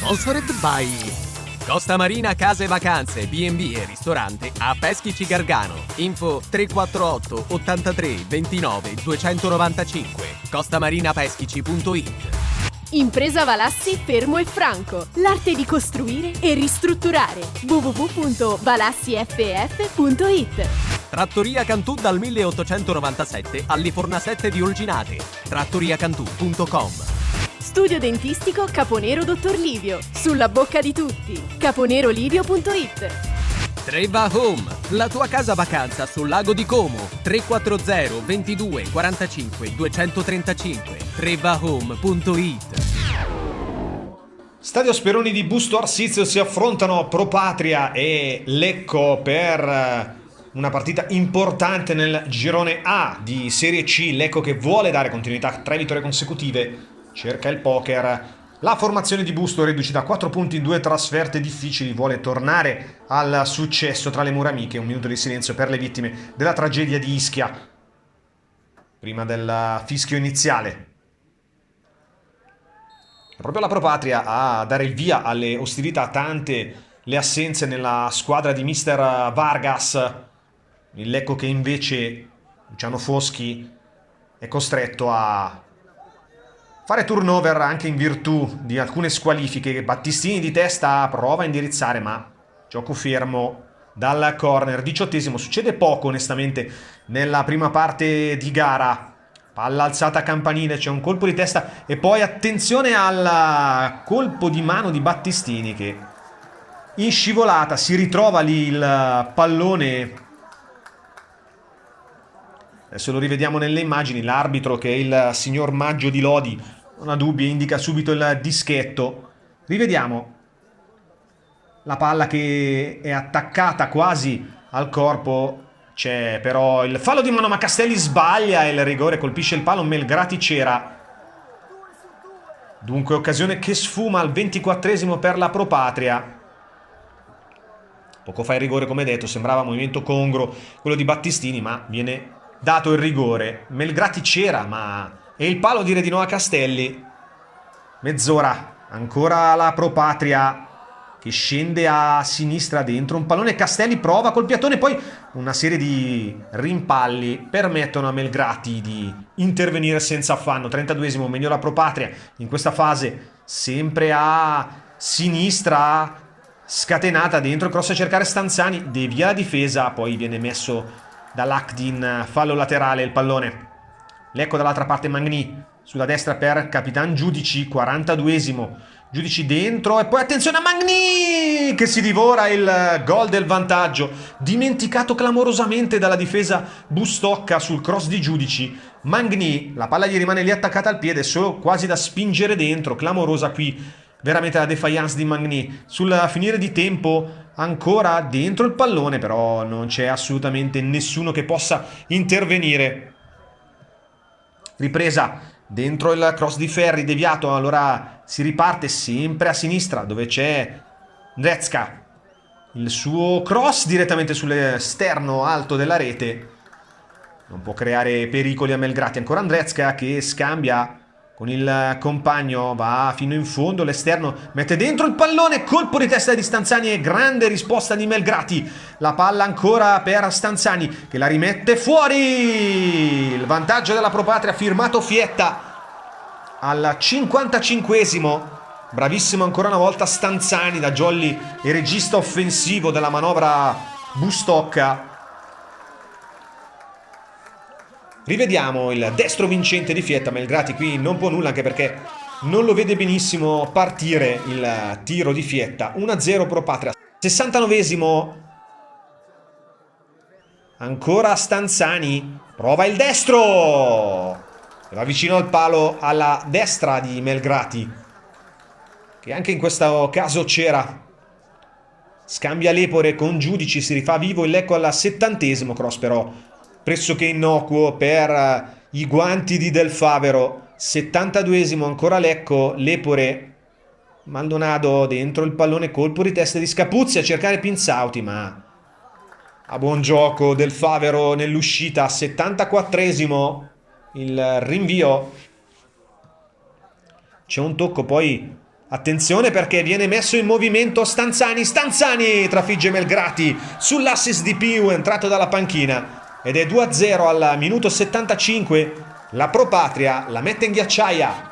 Sponsored by Costa Marina Case Vacanze, B&B e ristorante a Peschici Gargano. Info 348 83 29 295 costamarinapeschici.it. Impresa Valassi Fermo e Franco. L'arte di costruire e ristrutturare. www.valassiff.it. Trattoria Cantù dal 1897 all'Iforna 7 di Olginate. trattoriacantù.com. Studio dentistico Caponero Dottor Livio. Sulla bocca di tutti. caponerolivio.it. Treva Home, la tua casa vacanza sul lago di Como. 340 22 45 235 trevahome.it. Stadio Speroni di Busto Arsizio si affrontano Pro Patria e Lecco per una partita importante nel girone A di Serie C. Lecco che vuole dare continuità a 3 vittorie consecutive, cerca il poker. La formazione di Busto, riduce da 4 punti in 2 trasferte difficili, vuole tornare al successo tra le mura amiche. Un minuto di silenzio per le vittime della tragedia di Ischia prima del fischio iniziale. Proprio la Pro Patria a dare il via alle ostilità, tante le assenze nella squadra di mister Vargas. Il Lecco che invece, Luciano Foschi, è costretto a fare turnover anche in virtù di alcune squalifiche che Battistini di testa prova a indirizzare, ma gioco fermo dal corner. 18esimo, succede poco onestamente nella prima parte di gara. Palla alzata campanile, c'è un colpo di testa e poi attenzione al colpo di mano di Battistini che in scivolata si ritrova lì il pallone. Adesso lo rivediamo nelle immagini, l'arbitro che è il signor Maggio di Lodi non ha dubbi, indica subito il dischetto. Rivediamo la palla che è attaccata quasi al corpo. C'è però il fallo di mano, ma Castelli sbaglia e il rigore colpisce il palo. Melgrati c'era. Dunque occasione che sfuma al 24esimo per la Pro Patria. Poco fa il rigore, come detto, sembrava movimento congruo quello di Battistini, ma viene dato il rigore. Melgrati c'era, ma è il palo a dire di no a Castelli. Mezz'ora, ancora la Pro Patria che scende a sinistra dentro un pallone. Castelli prova col piattone, poi una serie di rimpalli permettono a Melgrati di intervenire senza affanno. 32esimo, meglio la Pro Patria in questa fase, sempre a sinistra, scatenata dentro il cross a cercare Stanzani, devia la difesa, poi viene messo dall'Akdin, fallo laterale il pallone. Lecco dall'altra parte, Magni sulla destra per Capitan Giudici. 42esimo, Giudici dentro e poi attenzione a Magni che si divora il gol del vantaggio, dimenticato clamorosamente dalla difesa Bustocca sul cross di Giudici. Magni, la palla gli rimane lì attaccata al piede, solo quasi da spingere dentro. Clamorosa qui veramente la defiance di Magni. Sul finire di tempo ancora dentro il pallone, però non c'è assolutamente nessuno che possa intervenire. Ripresa dentro il cross di Ferri, deviato, allora si riparte sempre a sinistra dove c'è Ndrecka. Il suo cross direttamente sull'esterno alto della rete non può creare pericoli a Melgrati. Ancora Ndrecka che scambia con il compagno, va fino in fondo, l'esterno mette dentro il pallone, colpo di testa di Stanzani e grande risposta di Melgrati. La palla ancora per Stanzani che la rimette fuori. Il vantaggio della Pro Patria, firmato Fietta al 55esimo. Bravissimo ancora una volta Stanzani da jolly e regista offensivo della manovra Bustocca. Rivediamo il destro vincente di Fietta. Melgrati qui non può nulla, anche perché non lo vede benissimo partire il tiro di Fietta. 1-0 Pro Patria. 69esimo, ancora Stanzani, prova il destro, va vicino al palo alla destra di Melgrati, che anche in questo caso c'era. Scambia l'Epore con Giudici, si rifà vivo il Lecco al 70esimo, cross però pressoché innocuo per i guanti di Del Favero. 72esimo, ancora Lecco, l'Epore, Maldonado dentro il pallone, colpo di testa di Scapuzzi a cercare Pinzauti, ma a buon gioco Del Favero nell'uscita. 74esimo, il rinvio, c'è un tocco poi Attenzione perché viene messo in movimento Stanzani. Stanzani trafigge Melgrati sull'assist di Piu entrato dalla panchina. Ed è 2-0 al minuto 75. La Pro Patria la mette in ghiacciaia.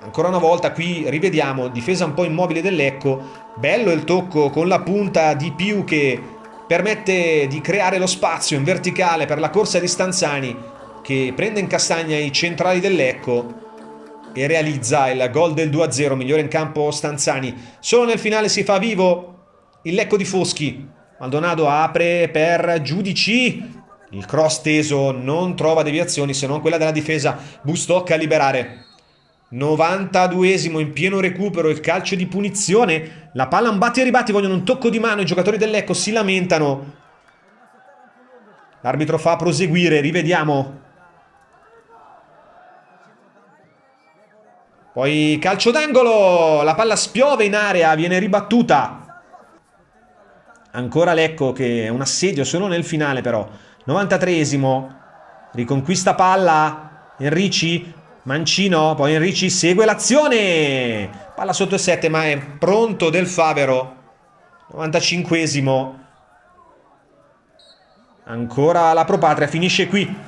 Ancora una volta qui rivediamo difesa un po' immobile del Lecco. Bello il tocco con la punta di Piu che permette di creare lo spazio in verticale per la corsa di Stanzani, che prende in castagna i centrali del Lecco e realizza il gol del 2-0. Migliore in campo Stanzani. Solo nel finale si fa vivo il Lecco di Foschi. Maldonado apre per Giudici. Il cross teso non trova deviazioni se non quella della difesa. Bustocca a liberare. 92esimo, in pieno recupero, il calcio di punizione. La palla Ambatti e Ribatti vogliono un tocco di mano. I giocatori del Lecco si lamentano. L'arbitro fa proseguire, rivediamo. Poi calcio d'angolo, la palla spiove in area, viene ribattuta. Ancora Lecco che è un assedio solo nel finale però. 93esimo, riconquista palla, Enrici, Mancino, poi Enrici segue l'azione. Palla sotto il 7 ma è pronto Del Favero. 95esimo. Ancora la Pro Patria, finisce qui.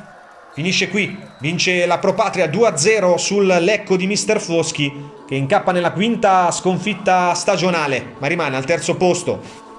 Finisce qui, vince la Pro Patria 2-0 sul Lecco di Mister Foschi, che incappa nella quinta sconfitta stagionale, ma rimane al terzo posto.